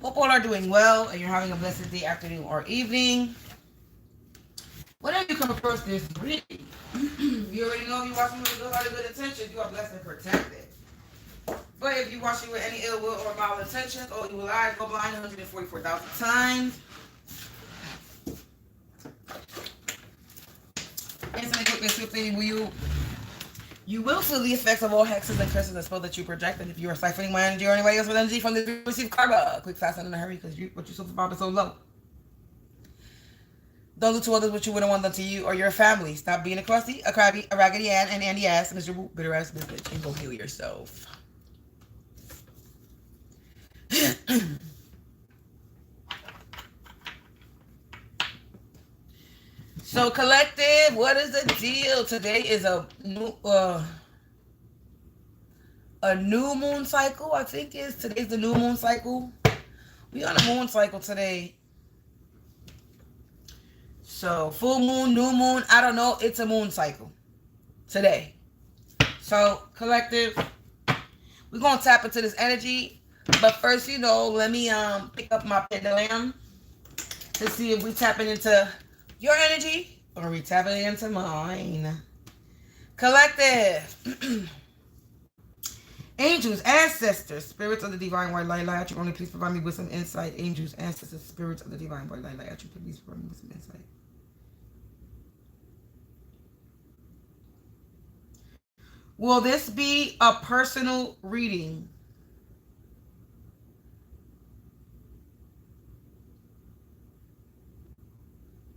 Hope all are doing well and you're having a blessed day, afternoon, or evening. Whenever you come across this reading, you already know if you're watching with a good heart and good intentions, you are blessed and protected. But if you're watching with any ill will or malintentions, or you will lie, go blind 144,000 times. Instantly, quickly, swiftly, you will feel the effects of all hexes and curses and spells that you project. And if you are siphoning my energy or anybody else with energy from this, you receive karma. Quick, fast, and in a hurry, because what you're so about is so low. Don't do to others what you wouldn't want done to you or your family. Stop being a crusty, a crabby, a raggedy Ann, and Andy ass, miserable, bitter ass bitch, and go heal yourself. So, collective, what is the deal? Today is a new moon cycle. I think today's the new moon cycle. We on a moon cycle today. So, full moon, new moon, I don't know. It's a moon cycle today. So, collective, we're going to tap into this energy. But first, let me pick up my pendulum to see if we tapping into your energy or we tapping into mine. Collective. Angels, ancestors, spirits of the divine white light, you only please provide me with some insight. Angels, ancestors, spirits of the divine white light, you please provide me with some insight. Will this be a personal reading?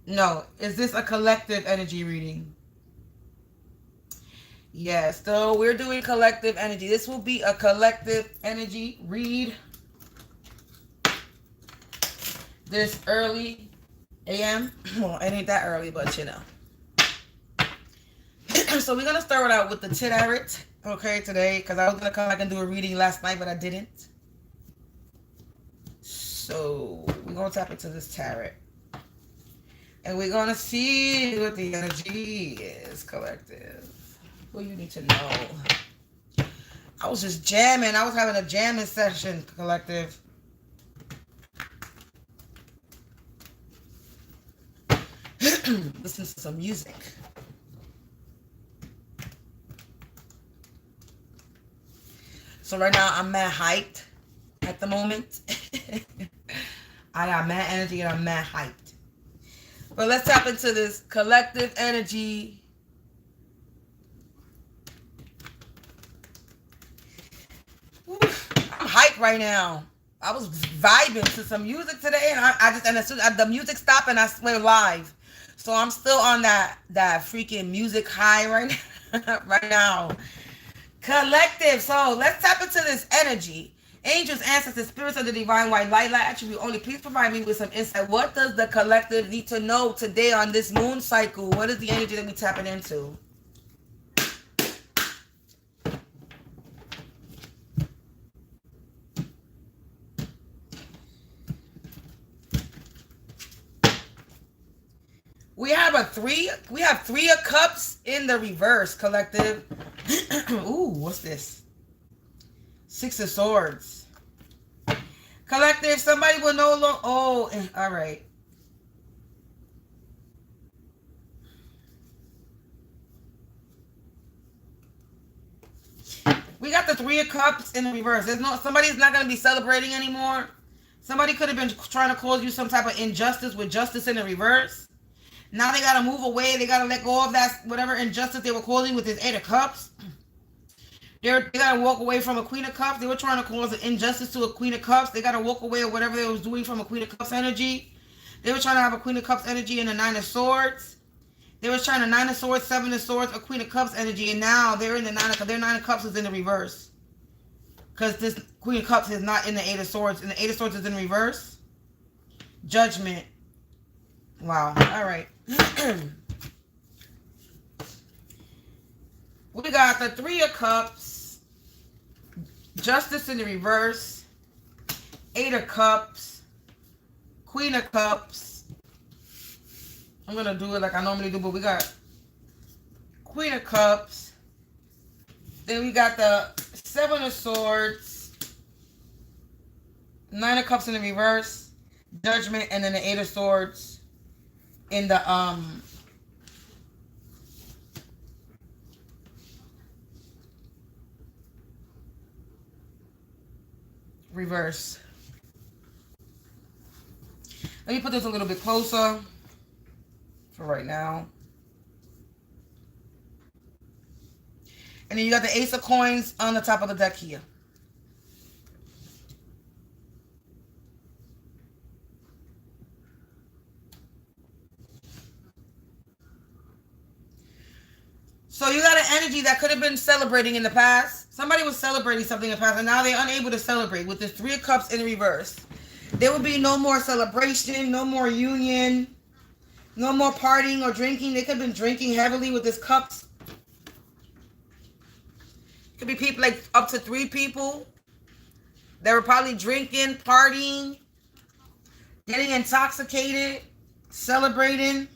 No. Is this a collective energy reading? Yes. So we're doing collective energy. This will be a collective energy read. This early a.m. Well, it ain't that early, but So we're going to start out with the tarot, okay, today, because I was going to come back and do a reading last night, but I didn't. So we're going to tap into this tarot. And we're going to see what the energy is, collective. What you need to know. I was just jamming. I was having a jamming session, collective. Listen to some music. So right now I'm mad hyped at the moment. I got mad energy and I'm mad hyped. But let's tap into this collective energy. Oof, I'm hyped right now. I was vibing to some music today, and as soon as the music stopped, and I swear live. So I'm still on that freaking music high right now. Right now. Collective. So let's tap into this energy. Angels, ancestors, spirits of the divine white light attribute only. Please provide me with some insight. What does the collective need to know today on this moon cycle? What is the energy that we're tapping into? We have three of cups in the reverse, collective. Ooh, what's this? Six of swords. Collective, somebody will no longer... Oh, all right. We got the three of cups in the reverse. Somebody's not going to be celebrating anymore. Somebody could have been trying to cause you some type of injustice with justice in the reverse. Now they got to move away. They got to let go of that, whatever injustice they were causing with this Eight of Cups. They got to walk away from a Queen of Cups. They were trying to cause an injustice to a Queen of Cups. They got to walk away or whatever they was doing from a Queen of Cups energy. They were trying to have a Queen of Cups energy and a Nine of Swords. They were trying to Nine of Swords, Seven of Swords, a Queen of Cups energy. And now they're in the their Nine of Cups is in the reverse. Because this Queen of Cups is not in the Eight of Swords. And the Eight of Swords is in reverse. Judgment. Wow. All right. We got the Three of Cups, Justice in the reverse, Eight of Cups, Queen of Cups. I'm going to do it like I normally do, but we got Queen of Cups. Then we got the Seven of Swords, Nine of Cups in the reverse, Judgment, and then the Eight of Swords in the reverse. Let me put this a little bit closer for right now. And then you got the Ace of Coins on the top of the deck here. So you got an energy that could have been celebrating in the past. Somebody was celebrating something in the past, and now they're unable to celebrate with this Three of Cups in reverse. There will be no more celebration, no more union, no more partying or drinking. They could have been drinking heavily with this cups. Could be people, like up to 3 people. They were probably drinking, partying, getting intoxicated, celebrating.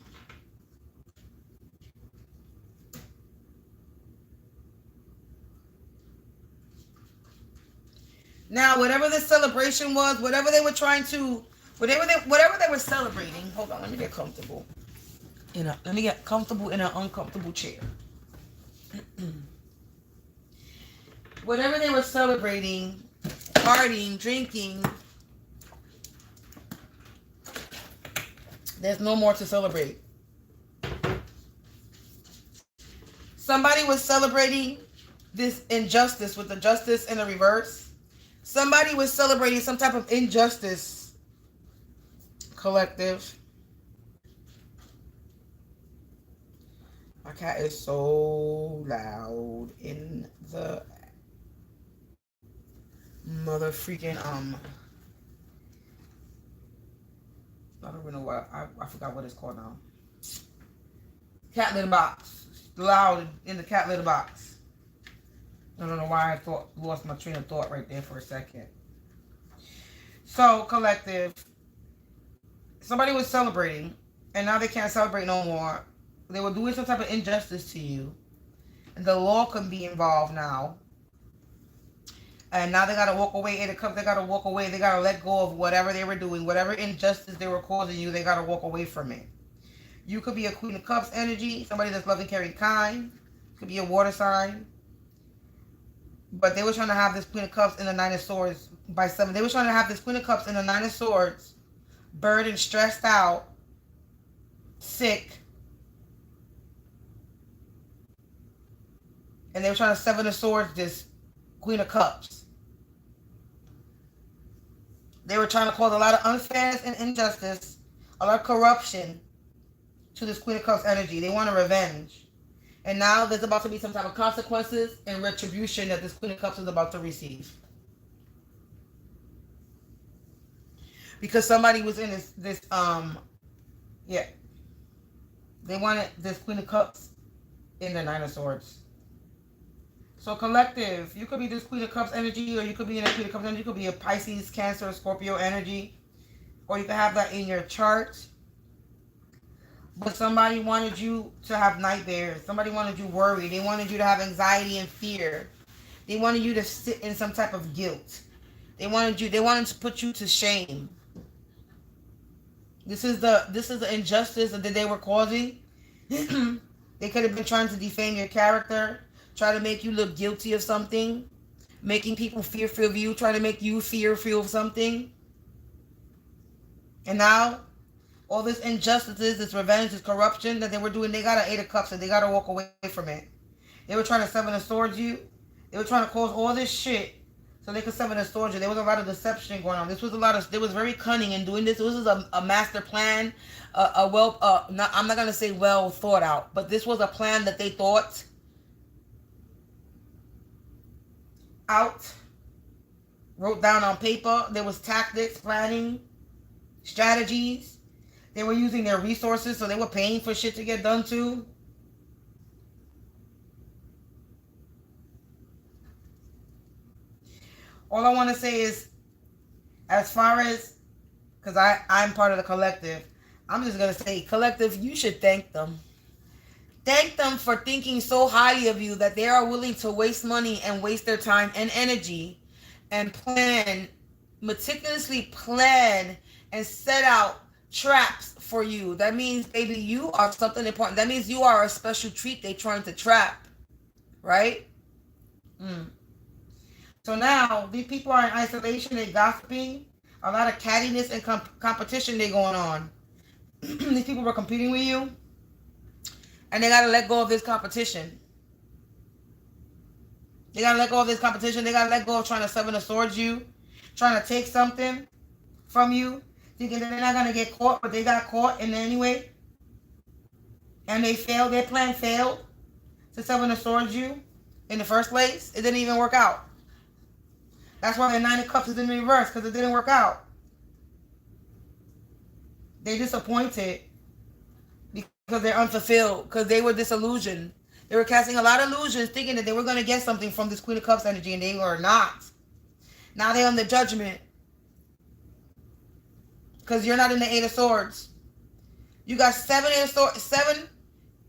Now, whatever the celebration was, whatever they were trying to, whatever they were celebrating. Hold on, let me get comfortable. Let me get comfortable in an uncomfortable chair. Whatever they were celebrating, partying, drinking, there's no more to celebrate. Somebody was celebrating this injustice with the justice in the reverse. Somebody was celebrating some type of injustice, collective. My cat is so loud in the mother freaking I don't even know what I forgot what it's called now. Cat litter box. Loud in the cat litter box. I don't know why I lost my train of thought right there for a second. So, collective, somebody was celebrating, and now they can't celebrate no more. They were doing some type of injustice to you, and the law can be involved now. And now they gotta walk away. Eight of Cups, they gotta walk away. They gotta let go of whatever they were doing, whatever injustice they were causing you. They gotta walk away from it. You could be a Queen of Cups energy, somebody that's loving, caring, kind. Could be a water sign. But they were trying to have this Queen of Cups and the Nine of Swords by 7. They were trying to have this Queen of Cups and the Nine of Swords, burdened, stressed out, sick. And they were trying to 7 of Swords this Queen of Cups. They were trying to cause a lot of unfairness and injustice, a lot of corruption to this Queen of Cups energy. They want a revenge. And now there's about to be some type of consequences and retribution that this Queen of Cups is about to receive. Because somebody was in this yeah. They wanted this Queen of Cups in the Nine of Swords. So collective, you could be this Queen of Cups energy, or you could be in a Queen of Cups energy. You could be a Pisces, Cancer, Scorpio energy. Or you could have that in your chart. But somebody wanted you to have nightmares. Somebody wanted you worried. They wanted you to have anxiety and fear. They wanted you to sit in some type of guilt. They wanted to put you to shame. This is the injustice that they were causing. They could have been trying to defame your character, try to make you look guilty of something, making people fearful of you, trying to make you fearful of something. And now all this injustices, this revenge, this corruption that they were doing, they got an Eight of Cups and they got to walk away from it. They were trying to 7 of Swords you. They were trying to cause all this shit so they could 7 of Swords you. There was a lot of deception going on. They was very cunning in doing this. This was a master plan, I'm not going to say well thought out, but this was a plan that they thought out, wrote down on paper. There was tactics, planning, strategies. They were using their resources, so they were paying for shit to get done too. All I want to say is, as far as, because I'm part of the collective, I'm just going to say, collective, you should thank them. Thank them for thinking so highly of you that they are willing to waste money and waste their time and energy and plan meticulously plan and set out traps for you. That means, baby, you are something important. That means you are a special treat they trying to trap, right? So now these people are in isolation, they gossiping, a lot of cattiness and competition they going on. These people were competing with you, and they gotta let go of this competition. They gotta let go of this competition. They gotta let go of trying to Seven of Swords you, trying to take something from you, thinking that they're not gonna get caught, but they got caught in any way, and they failed. Their plan failed to Seven of Swords you in the first place. It didn't even work out. That's why the Nine of Cups is in reverse, because it didn't work out. They disappointed because they're unfulfilled, because they were disillusioned. They were casting a lot of illusions, thinking that they were going to get something from this Queen of Cups energy, and they were not. Now they're on the Judgment, because you're not in the Eight of Swords. You got 7 Eight of Swords, 7,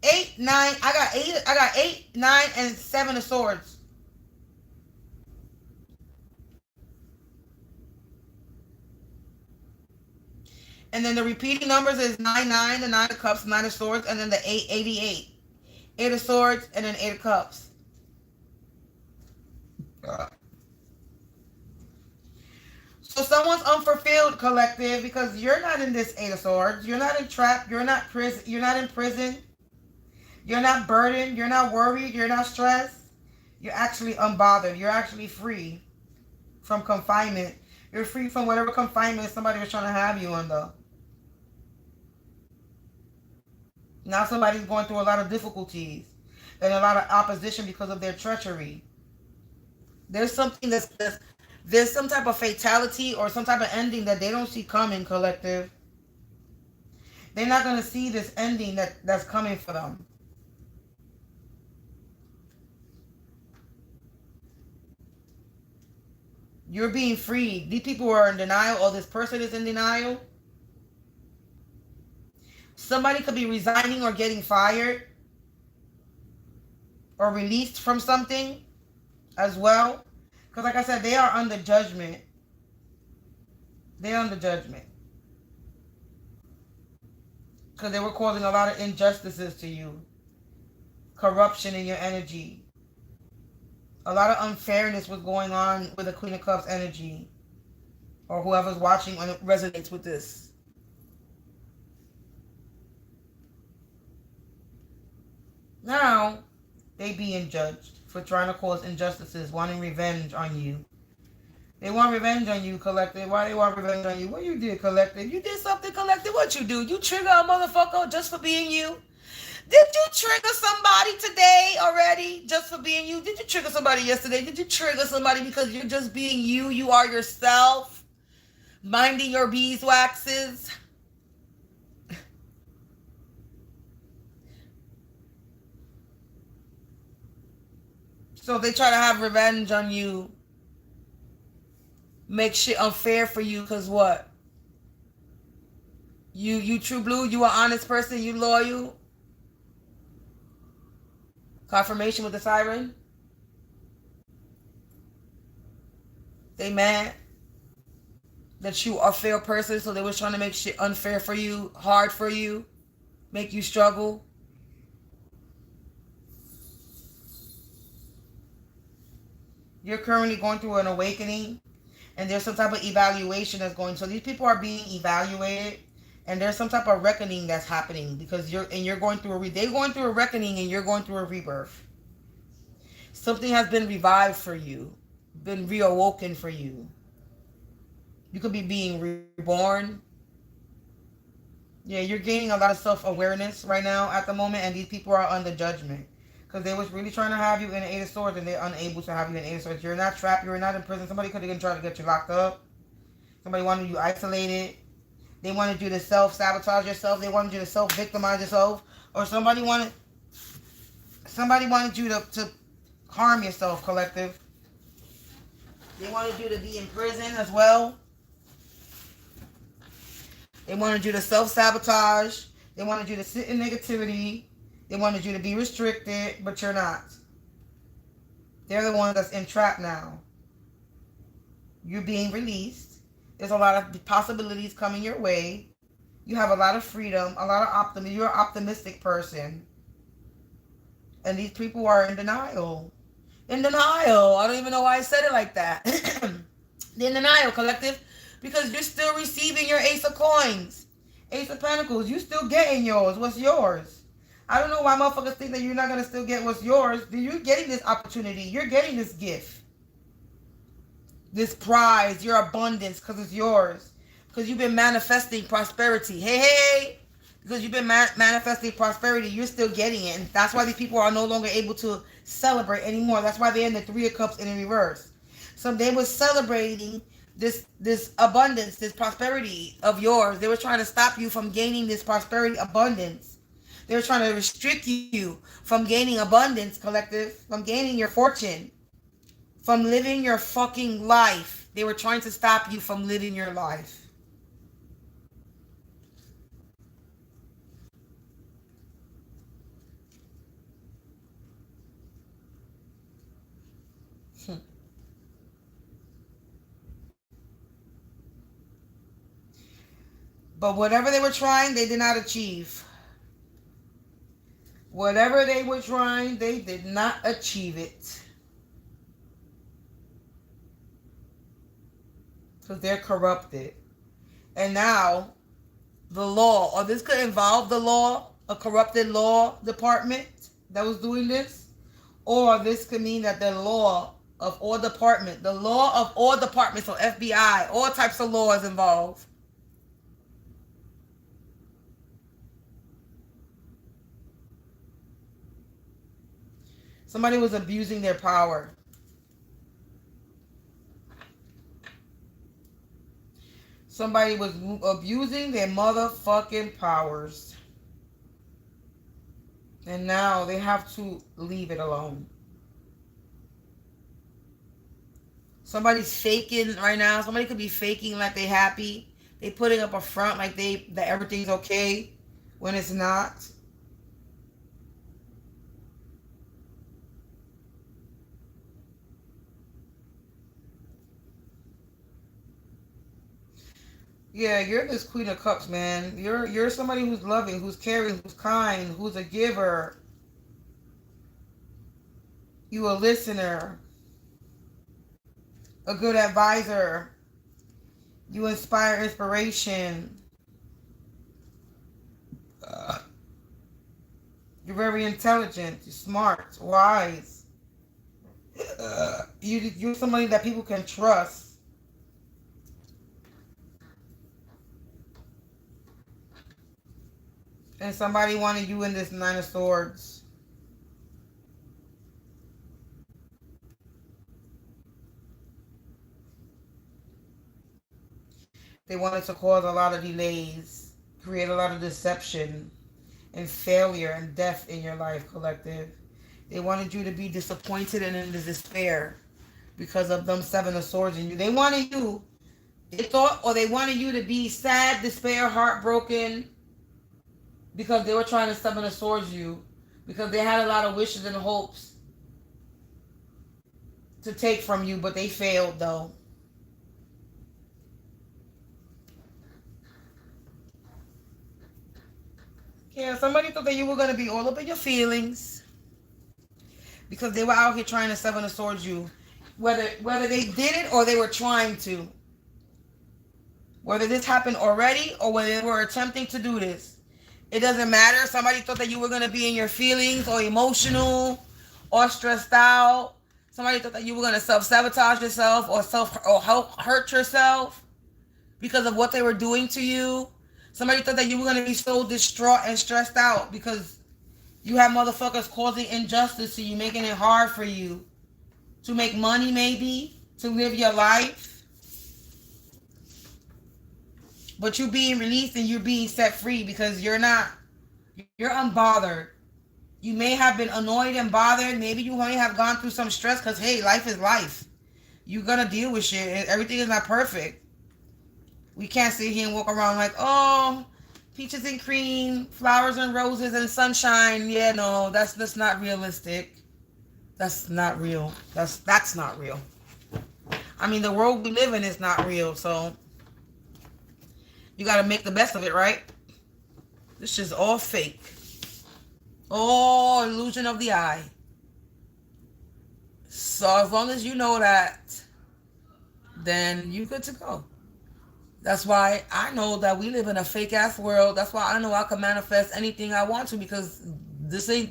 8, 9. I got 8, 9, and 7 of Swords. And then the repeating numbers is 99, the 9 of Cups, 9 of Swords, and then the 8, 88. 8 of Swords, and then 8 of Cups. So someone's unfulfilled, collective, because you're not in this 8 of Swords. You're not in trap. You're not prison. You're not in prison. You're not burdened. You're not worried. You're not stressed. You're actually unbothered. You're actually free from confinement. You're free from whatever confinement somebody was trying to have you under. Now somebody's going through a lot of difficulties and a lot of opposition because of their treachery. There's something there's some type of fatality or some type of ending that they don't see coming, collective. They're not going to see this ending that's coming for them. You're being freed. These people are in denial, or this person is in denial. Somebody could be resigning or getting fired or released from something as well. Because like I said, they are under judgment. They're under judgment. Because they were causing a lot of injustices to you. Corruption in your energy. A lot of unfairness was going on with the Queen of Cups energy. Or whoever's watching when it resonates with this. Now, they being judged for trying to cause injustices, wanting revenge on you. They want revenge on you, collective. Why they want revenge on you? What you did, collective? You did something, collective. What you do? You trigger a motherfucker just for being you? Did you trigger somebody today already just for being you? Did you trigger somebody yesterday? Did you trigger somebody because you're just being you? You are yourself, minding your beeswaxes. So they try to have revenge on you. Make shit unfair for you because what? You true blue, you an honest person, you loyal. Confirmation with the siren. They mad that you are a fair person, so they was trying to make shit unfair for you, hard for you, make you struggle. You're currently going through an awakening, and there's some type of evaluation that's going. So these people are being evaluated, and there's some type of reckoning that's happening because you're going through they're going through a reckoning, and you're going through a rebirth. Something has been revived for you, been reawoken for you. You could be being reborn. Yeah, you're gaining a lot of self-awareness right now at the moment, and these people are under judgment. Because they was really trying to have you in the Eight of Swords, and they're unable to have you in the Eight of Swords. You're not trapped. You're not in prison. Somebody could have been trying to get you locked up. Somebody wanted you isolated. They wanted you to self-sabotage yourself. They wanted you to self-victimize yourself. Or somebody wanted you to harm yourself, collective. They wanted you to be in prison as well. They wanted you to self-sabotage. They wanted you to sit in negativity. They wanted you to be restricted, but you're not. They're the ones that's entrapped now. You're being released. There's a lot of possibilities coming your way. You have a lot of freedom, a lot of optimism. You're an optimistic person. And these people are in denial. In denial. I don't even know why I said it like that. They're in denial, collective, because you're still receiving your Ace of Coins. Ace of Pentacles. You still getting yours. What's yours? I don't know why motherfuckers think that you're not going to still get what's yours. You're getting this opportunity. You're getting this gift. This prize. Your abundance, because it's yours. Because you've been manifesting prosperity. Hey. Because you've been manifesting prosperity, you're still getting it. And that's why these people are no longer able to celebrate anymore. That's why they're in the Three of Cups in reverse. So they were celebrating this abundance, this prosperity of yours. They were trying to stop you from gaining this prosperity, abundance. They were trying to restrict you from gaining abundance, collective, from gaining your fortune, from living your fucking life. They were trying to stop you from living your life. But whatever they were trying, they did not achieve. Whatever they were trying, they did not achieve it. Because they're corrupted. And now, the law, or this could involve the law, a corrupted law department that was doing this. Or this could mean that the law of all departments, so FBI, all types of laws involved. Somebody was abusing their power. Somebody was abusing their motherfucking powers. And now they have to leave it alone. Somebody's faking right now. Somebody could be faking like they happy. They putting up a front like that everything's okay when it's not. Yeah, you're this Queen of Cups, man. You're somebody who's loving, who's caring, who's kind, who's a giver. You a listener. A good advisor. You inspire inspiration. You're very intelligent. You're smart, wise. You're somebody that people can trust. And somebody wanted you in this Nine of Swords. They wanted to cause a lot of delays, create a lot of deception and failure and death in your life, collective. They wanted you to be disappointed and in despair because of them Seven of Swords in you. They wanted you, they wanted you to be sad, despair, heartbroken, because they were trying to Seven of Swords you, because they had a lot of wishes and hopes to take from you, but they failed though. Yeah, somebody thought that you were going to be all up in your feelings because they were out here trying to Seven of Swords you. Whether they did it or they were trying to. Whether this happened already or whether they were attempting to do this. It doesn't matter. Somebody thought that you were going to be in your feelings or emotional or stressed out. Somebody thought that you were going to self-sabotage yourself or hurt yourself because of what they were doing to you. Somebody thought that you were going to be so distraught and stressed out because you have motherfuckers causing injustice to you, making it hard for you to make money, maybe, to live your life. But you're being released and you're being set free because you're unbothered. You may have been annoyed and bothered. Maybe you may have gone through some stress because, hey, life is life. You're going to deal with shit. Everything is not perfect. We can't sit here and walk around like, oh, peaches and cream, flowers and roses and sunshine. Yeah, no, that's not realistic. That's not real. That's not real. I mean, the world we live in is not real. So You got to make the best of it, right? This is all fake. All illusion of the eye. So as long as you know that, then you're good to go. That's why I know that we live in a fake ass world. That's why I know I can manifest anything I want to, because this is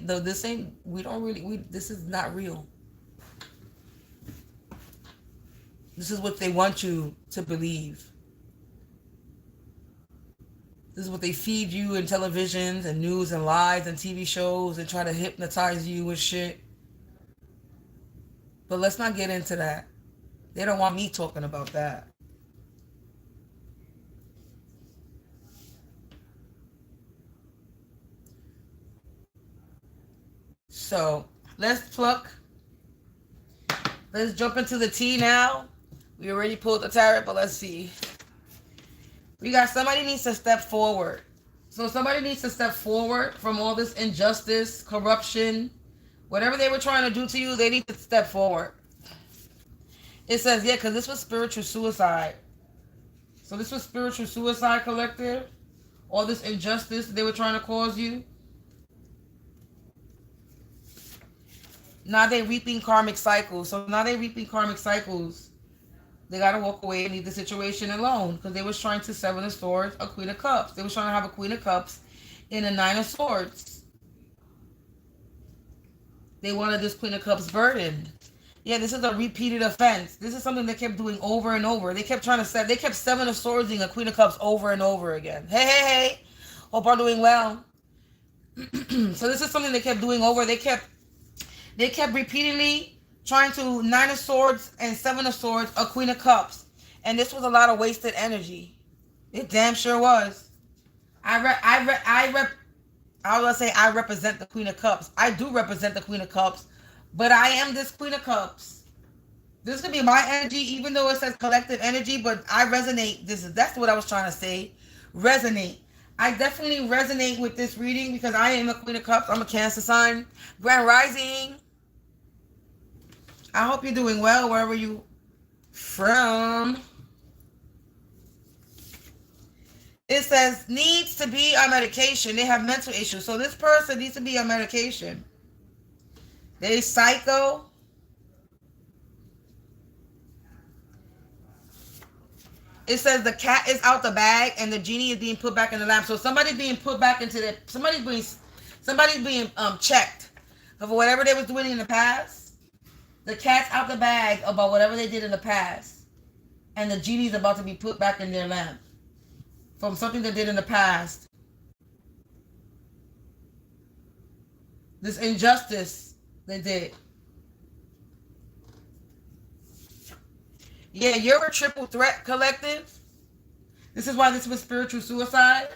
not real. This is what they want you to believe. This is what they feed you in televisions and news and lies and TV shows and try to hypnotize you and shit. But let's not get into that. They don't want me talking about that. So let's pluck. Let's jump into the tea now. We already pulled the tarot, but let's see. We got somebody needs to step forward. So somebody needs to step forward from all this injustice, corruption, whatever they were trying to do to you, they need to step forward. It says, yeah, because this was spiritual suicide. So this was spiritual suicide, collective. All this injustice they were trying to cause you. Now they're reaping karmic cycles. So now they're reaping karmic cycles. They got to walk away and leave the situation alone. Because they was trying to Seven of Swords, a Queen of Cups. They was trying to have a Queen of Cups in a Nine of Swords. They wanted this Queen of Cups burdened. Yeah, this is a repeated offense. This is something they kept doing over and over. They kept trying to they kept Seven of Swords and a Queen of Cups over and over again. Hey, hey, hey. Hope I'm doing well. So this is something they kept doing over. They kept repeatedly trying to Nine of Swords and Seven of Swords, a Queen of Cups. And this was a lot of wasted energy. It damn sure was. I represent the Queen of Cups. I do represent the Queen of Cups. But I am this Queen of Cups. This could be my energy, even though it says collective energy, but I resonate. That's what I was trying to say. Resonate. I definitely resonate with this reading because I am a Queen of Cups. I'm a Cancer sign. Grand Rising. I hope you're doing well wherever you from. It says needs to be on medication. They have mental issues. So this person needs to be on medication. They psycho. It says the cat is out the bag and the genie is being put back in the lamp. So somebody's being put back into the somebody's being checked for whatever they was doing in the past. The cat's out the bag about whatever they did in the past. And the genie's about to be put back in their lamp from something they did in the past. This injustice they did. Yeah, you're a triple threat, collective. This is why this was spiritual suicide.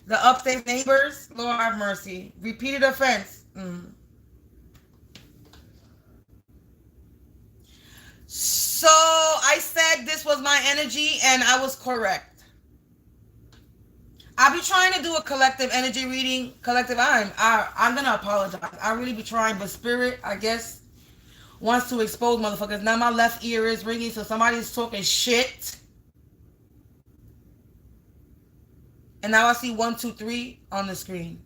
The upstairs neighbors, Lord have mercy. Repeated offense. So I said this was my energy and I was correct. I'll be trying to do a collective energy reading. Collective, I'm gonna apologize. I really be trying, but spirit, I guess, wants to expose motherfuckers. Now my left ear is ringing, so somebody's talking shit. And now I see 1, 2, 3 on the screen.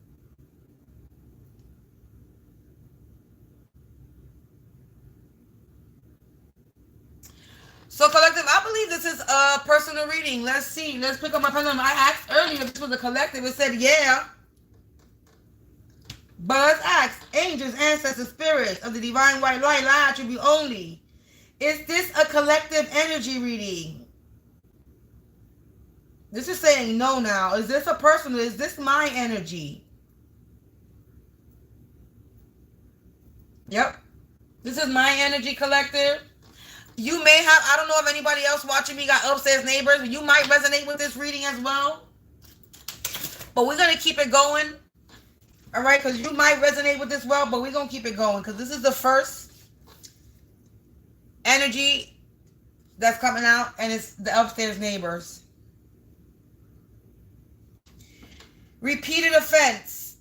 So collective, I believe this is a personal reading. Let's see. Let's pick up my pen. I asked earlier if this was a collective. It said yeah. But let's ask angels, ancestors, spirits of the divine white light attribute only. Is this a collective energy reading? This is saying no now. Is this a personal? Is this my energy? Yep. This is my energy, collective. You may have, I don't know if anybody else watching me got upstairs neighbors, but you might resonate with this reading as well. But we're going to keep it going. All right, because you might resonate with this well, but we're going to keep it going because this is the first energy that's coming out, and it's the upstairs neighbors. Repeated offense.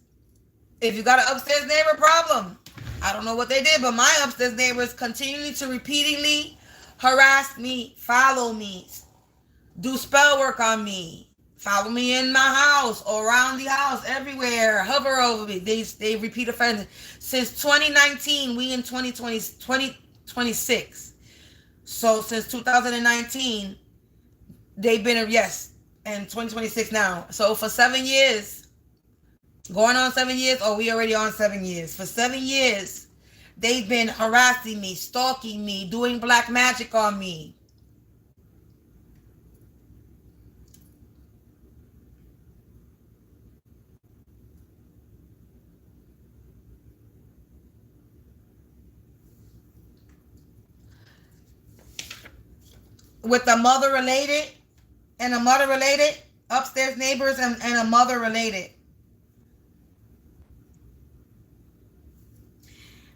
If you got an upstairs neighbor problem, I don't know what they did, but my upstairs neighbors continually to repeatedly harass me, follow me, do spell work on me, Follow me in my house, around the house, everywhere. Hover over me. They repeat offenders. Since 2019, we in 2026. So since 2019, they've been, yes, and 2026 now. So for 7 years, going on 7 years, or we already on 7 years. For 7 years, they've been harassing me, stalking me, doing black magic on me. With a mother related, and a mother related, upstairs neighbors and a mother related.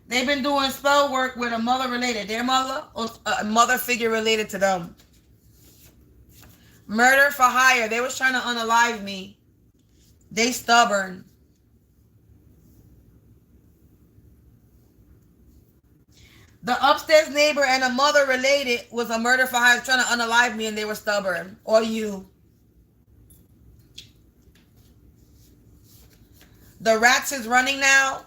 They've been doing spell work with a mother related, their mother, or a mother figure related to them. Murder for hire. They was trying to unalive me. They stubborn. The upstairs neighbor and a mother related was a murder for hire trying to unalive me, and they were stubborn. Or you. The rats is running now.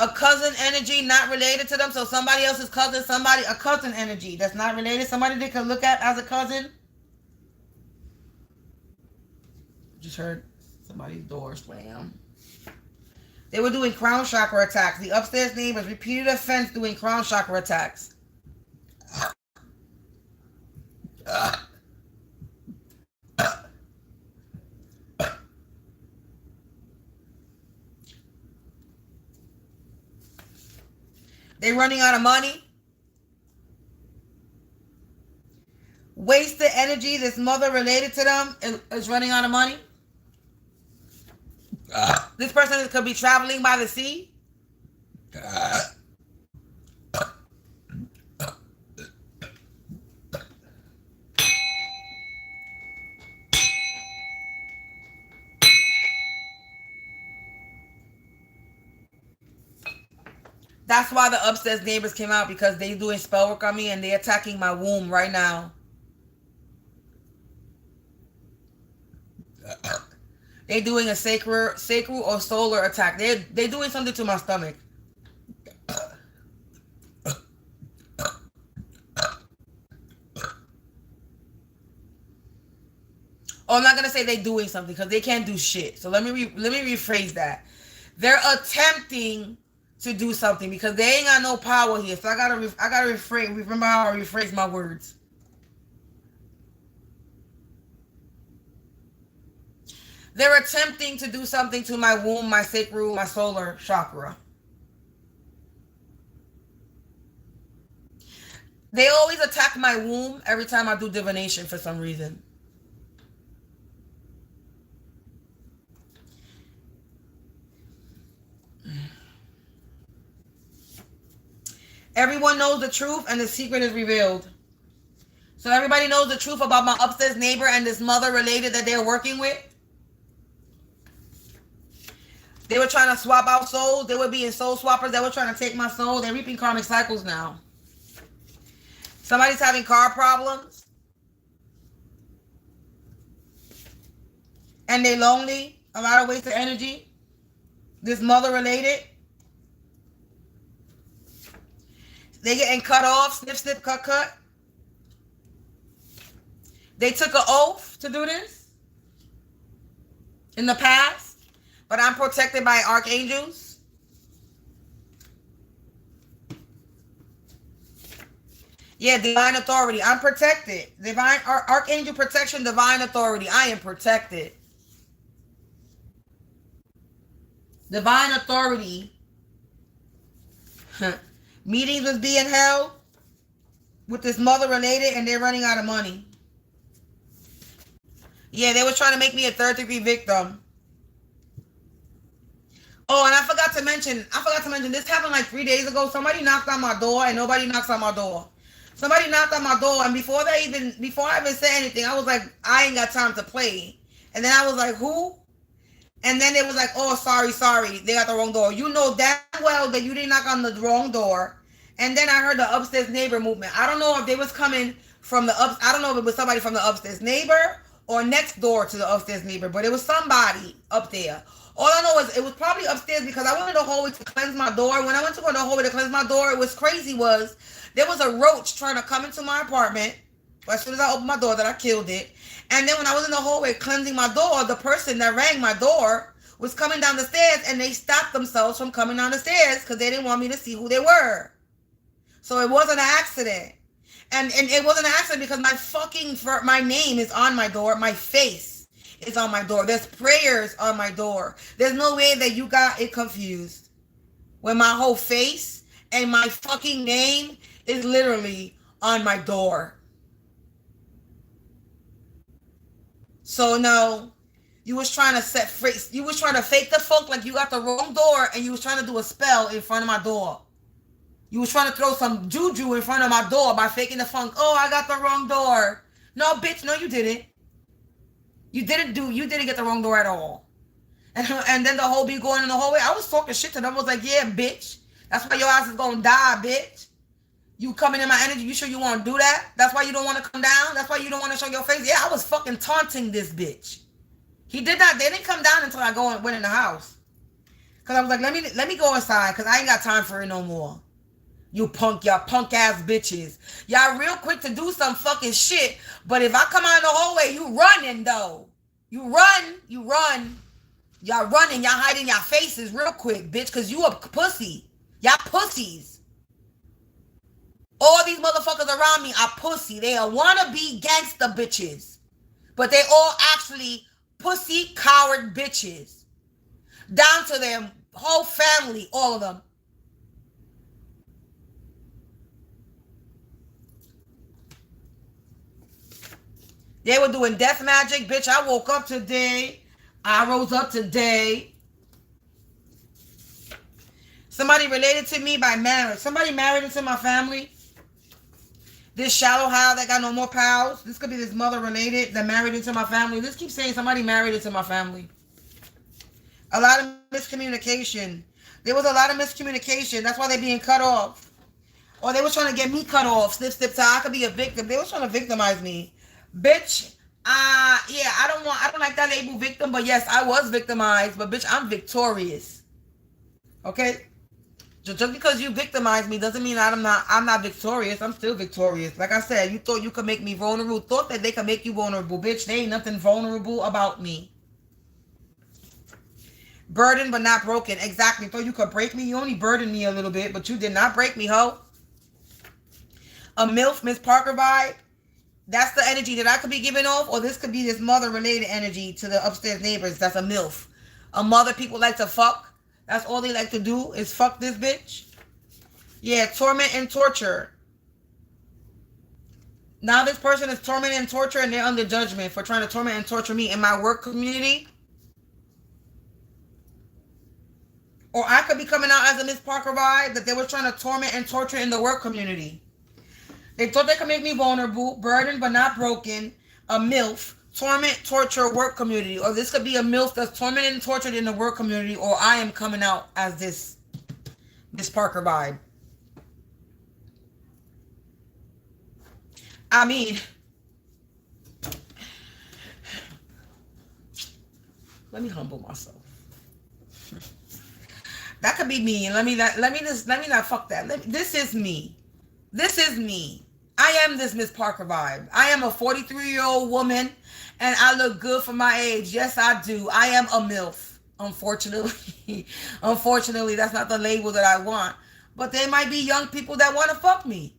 A cousin energy not related to them. So somebody else's cousin, a cousin energy that's not related. Somebody they could look at as a cousin. Just heard somebody's door slam. They were doing crown chakra attacks. The upstairs neighbors repeated offense doing crown chakra attacks. They running out of money. Wasted energy. This mother related to them is running out of money. This person could be traveling by the sea. That's why the upstairs neighbors came out, because they doing spell work on me and they attacking my womb right now. They doing a sacral or solar attack. They doing something to my stomach. Oh, I'm not gonna say they doing something because they can't do shit. So let me rephrase that. They're attempting to do something because they ain't got no power here. So I gotta rephrase. Remember how I rephrase my words. They're attempting to do something to my womb, my sacral, my solar chakra. They always attack my womb every time I do divination for some reason. Everyone knows the truth and the secret is revealed. So everybody knows the truth about my upstairs neighbor and this mother related that they're working with. They were trying to swap out souls. They were being soul swappers. They were trying to take my soul. They're reaping karmic cycles now. Somebody's having car problems. And they lonely. A lot of wasted energy. This mother related. They getting cut off. Snip, snip, cut, cut. They took an oath to do this in the past. But I'm protected by archangels. Yeah, divine authority. I'm protected. Divine archangel protection, divine authority. I am protected. Divine authority. Meetings was being held with this mother related and they're running out of money. Yeah, they were trying to make me a third-degree victim. Oh, and I forgot to mention, this happened like 3 days ago. Somebody knocked on my door and nobody knocks on my door. Somebody knocked on my door and before I even said anything, I was like, I ain't got time to play. And then I was like, who? And then they was like, oh, sorry, they got the wrong door. You know damn well that you didn't knock on the wrong door. And then I heard the upstairs neighbor movement. I don't know if they was coming from the up. I don't know if it was somebody from the upstairs neighbor or next door to the upstairs neighbor, but it was somebody up there. All I know is it was probably upstairs because I went in the hallway to cleanse my door. When I went to go in the hallway to cleanse my door, it was crazy was there was a roach trying to come into my apartment. As soon as I opened my door, that I killed it. And then when I was in the hallway cleansing my door, the person that rang my door was coming down the stairs, and they stopped themselves from coming down the stairs because they didn't want me to see who they were. So it wasn't an accident. And it wasn't an accident because my name is on my door. My face is on my door. There's prayers on my door. There's no way that you got it confused. When my whole face and my fucking name is literally on my door. So no, you was trying to fake the funk like you got the wrong door, and you was trying to do a spell in front of my door. You was trying to throw some juju in front of my door by faking the funk. Oh, I got the wrong door. No, bitch, no, you didn't. You didn't get the wrong door at all. And then the whole be going in the hallway. I was talking shit to them. I was like, yeah, bitch. That's why your ass is gonna die, bitch. You coming in my energy. You sure you want to do that? That's why you don't want to come down? That's why you don't want to show your face? Yeah, I was fucking taunting this bitch. He did not. They didn't come down until I went in the house. Because I was like, let me go inside because I ain't got time for it no more. Y'all punk ass bitches. Y'all real quick to do some fucking shit. But if I come out in the hallway, you running though. You run. Y'all running, y'all hiding your faces real quick, bitch, because you a pussy. Y'all pussies. All these motherfuckers around me are pussy. They are wannabe gangster bitches. But they all actually pussy coward bitches. Down to their whole family, all of them. They were doing death magic. Bitch, I woke up today. I rose up today. Somebody related to me by marriage. Somebody married into my family. This shallow how that got no more pals. This could be this mother related that married into my family. This keeps saying somebody married into my family. A lot of miscommunication. There was a lot of miscommunication. That's why they're being cut off. Or they were trying to get me cut off. Snip, snip, so I could be a victim. They were trying to victimize me. Bitch, yeah, I don't like that label victim, but yes, I was victimized, but bitch, I'm victorious. Okay? Just because you victimized me doesn't mean I'm not victorious. I'm still victorious. Like I said, you thought you could make me vulnerable, thought that they could make you vulnerable. Bitch, there ain't nothing vulnerable about me. Burdened but not broken. Exactly. Thought you could break me. You only burdened me a little bit, but you did not break me, ho. A MILF, Miss Parker vibe. That's the energy that I could be giving off, or this could be this mother-related energy to the upstairs neighbors. That's a MILF. A mother people like to fuck. That's all they like to do is fuck this bitch. Yeah, torment and torture. Now this person is tormenting and torture, and they're under judgment for trying to torment and torture me in my work community. Or I could be coming out as a Miss Parker vibe that they were trying to torment and torture in the work community. They thought they could make me vulnerable, burdened but not broken, a MILF, torment, torture, work community. Or this could be a MILF that's tormented and tortured in the work community, or I am coming out as this Miss Parker vibe. I mean, let me humble myself. That could be me. Let me not fuck that. This is me. This is me. I am this Miss Parker vibe. I am a 43-year-old woman, and I look good for my age. Yes, I do. I am a MILF. Unfortunately, that's not the label that I want. But there might be young people that want to fuck me.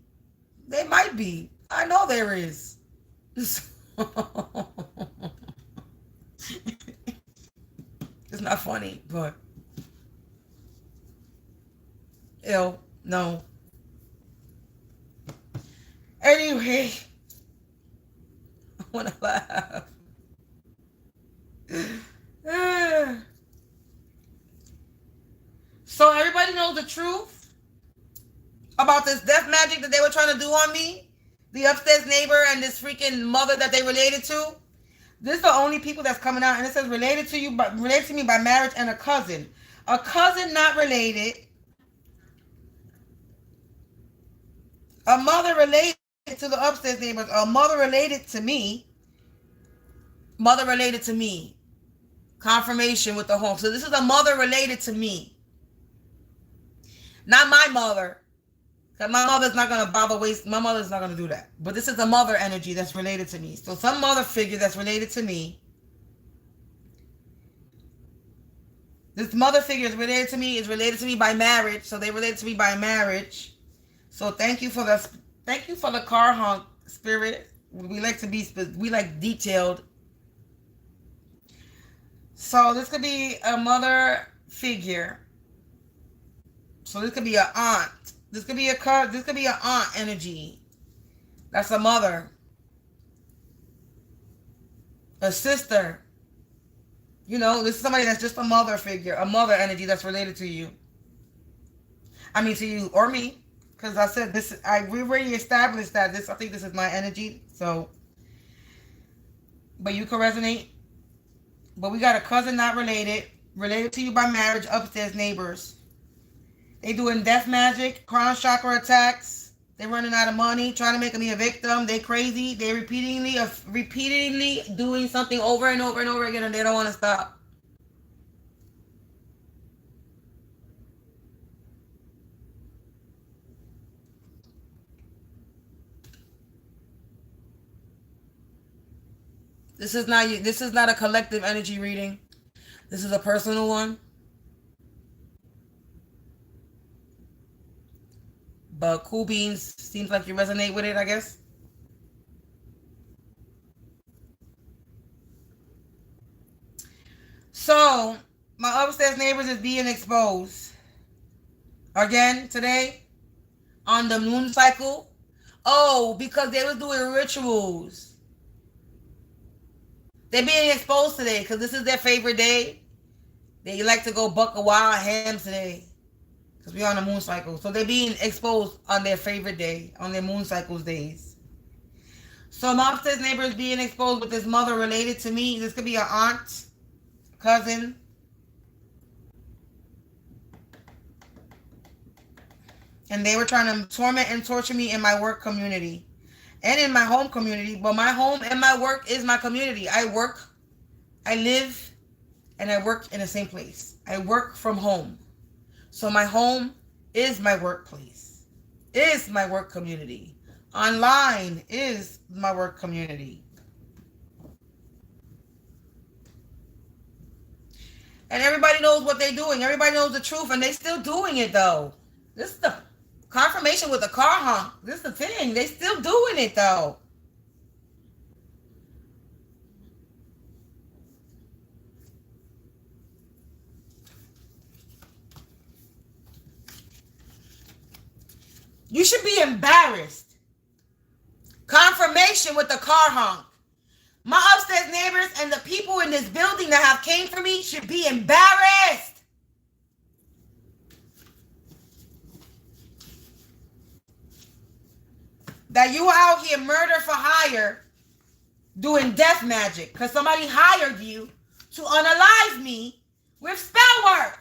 They might be. I know there is. It's not funny, but ew, no. Anyway, I want to laugh. So everybody knows the truth about this death magic that they were trying to do on me? The upstairs neighbor and this freaking mother that they related to? This is the only people that's coming out, and it says related to me by marriage and a cousin. A cousin not related. A mother related to the upstairs neighbors. A mother related to me. Mother related to me. Confirmation with the home. So this is a mother related to me. Not my mother. Because my mother's not going to bother waste. My mother's not going to do that. But this is a mother energy that's related to me. So some mother figure that's related to me. This mother figure is related to me by marriage. So they related to me by marriage. So thank you for the car honk, spirit. We like to be, we like detailed. So this could be a mother figure. So this could be an aunt. This could be an aunt energy. That's a mother. A sister. You know, this is somebody that's just a mother figure, a mother energy that's related to you. I mean, to you or me. Because I said this, we already established that I think this is my energy. So, but you can resonate. But we got a cousin not related to you by marriage, upstairs neighbors. They doing death magic, crown chakra attacks. They running out of money, trying to make me a victim. They crazy. They repeatedly doing something over and over and over again, and they don't want to stop. This is not a collective energy reading. This is a personal one. But cool beans, seems like you resonate with it, I guess. So, my upstairs neighbors is being exposed. Again, today, on the moon cycle. Oh, because they was doing rituals. They're being exposed today because this is their favorite day. They like to go buck a wild ham today. Because we're on a moon cycle. So they're being exposed on their favorite day. On their moon cycles days. So my upstairs neighbor is being exposed with this mother related to me. This could be an aunt. Cousin. And they were trying to torment and torture me in my work community. And in my home community. But my home and my work is my community. I work. I live. And I work in the same place. I work from home. So my home is my workplace, is my work community. Online is my work community. And everybody knows what they're doing. Everybody knows the truth, and they're still doing it, though. This is the confirmation with the car honk. This is the thing. They're still doing it, though. You should be embarrassed. Confirmation with the car honk. My upstairs neighbors and the people in this building that have came for me should be embarrassed. That you out here murder for hire doing death magic because somebody hired you to unalive me with spell work.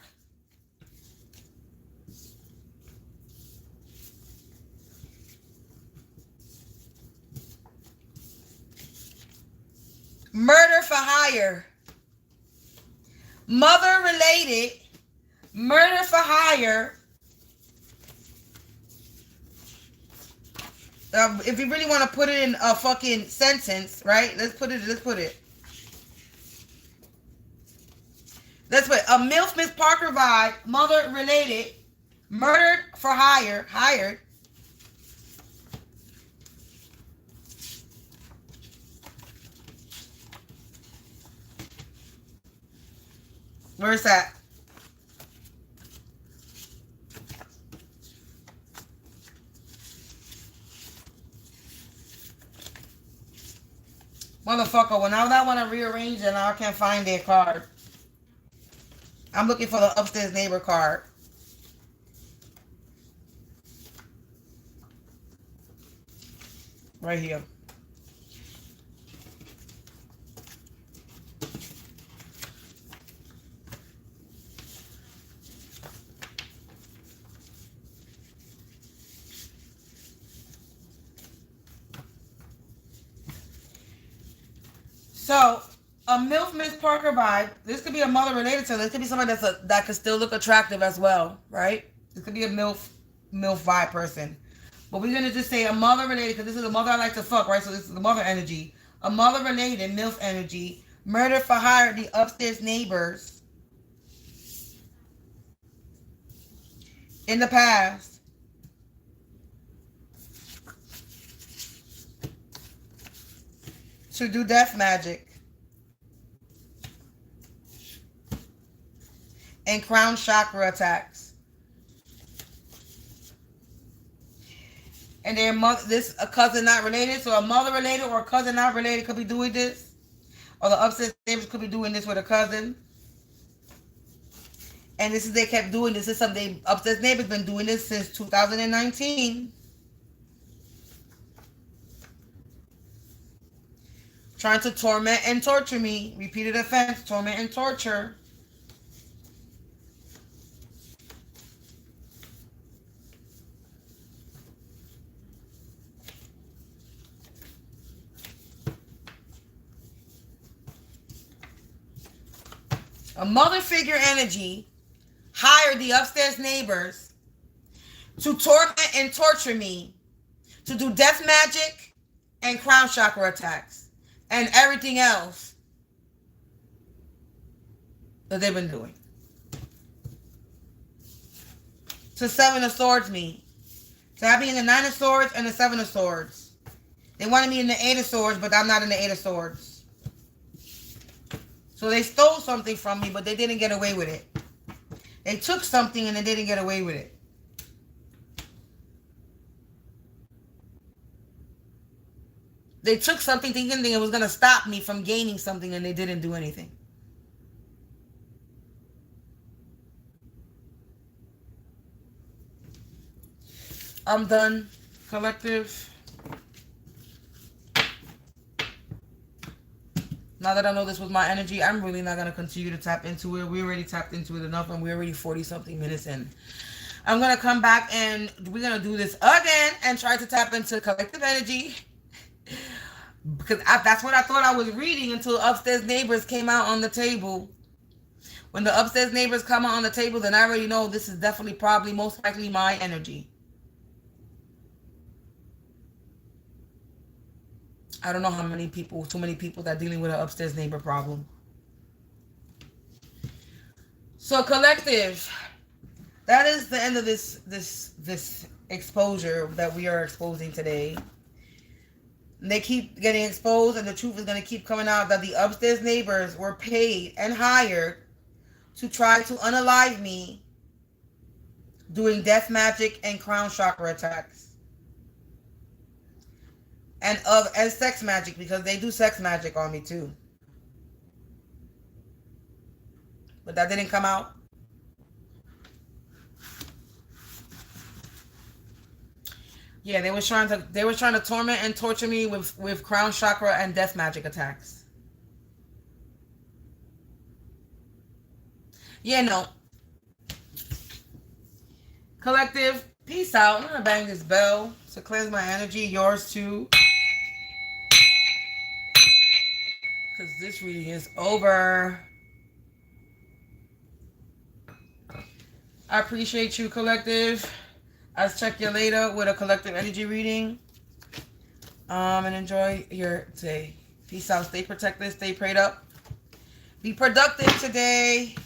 Murder for hire. Mother related. Murder for hire. If you really want to put it in a fucking sentence, right? Let's put it. Let's put a MILF Miss Parker vibe. Mother related. Murdered for hire. Hired. Where's that? Motherfucker, well now that I want to rearrange it, now I can't find their card. I'm looking for the upstairs neighbor card. Right here. So, a MILF Miss Parker vibe. This could be a mother related to this. Could be somebody that could still look attractive as well, right? This could be a MILF vibe person. But we're going to just say a mother related, because this is a mother I like to fuck, right? So this is the mother energy. A mother related MILF energy. Murder for hire, the upstairs neighbors. In the past. To do death magic. And crown chakra attacks. And their mother, this a cousin not related, so a mother related or a cousin not related could be doing this, or the upstairs neighbors could be doing this with a cousin. And this is they kept doing this. This is something upstairs neighbors been doing this since 2019, trying to torment and torture me. Repeated offense, torment and torture. A mother figure energy hired the upstairs neighbors to torment and torture me, to do death magic and crown chakra attacks and everything else that they've been doing. To Seven of Swords me. To have me in the Nine of Swords and the Seven of Swords. They wanted me in the Eight of Swords, but I'm not in the Eight of Swords. So they stole something from me, but they didn't get away with it. They took something and they didn't get away with it. They took something thinking it was going to stop me from gaining something, and they didn't do anything. I'm done, collective. Now that I know this was my energy, I'm really not going to continue to tap into it. We already tapped into it enough, and we're already 40-something minutes in. I'm going to come back, and we're going to do this again and try to tap into collective energy. Because that's what I thought I was reading until upstairs neighbors came out on the table. When the upstairs neighbors come out on the table, then I already know this is definitely, probably, most likely my energy. I don't know how many people, too many people that are dealing with an upstairs neighbor problem. So collective, that is the end of this exposure that we are exposing today. They keep getting exposed, and the truth is going to keep coming out that the upstairs neighbors were paid and hired to try to unalive me, doing death magic and crown chakra attacks. And sex magic, because they do sex magic on me too. But that didn't come out. Yeah, they were trying to torment and torture me with crown chakra and death magic attacks. Yeah, no. Collective, peace out. I'm gonna bang this bell to cleanse my energy. Yours too. Because this reading is over. I appreciate you, collective. I'll check you later with a collective energy reading. And enjoy your day. Peace out. Stay protected. Stay prayed up. Be productive today.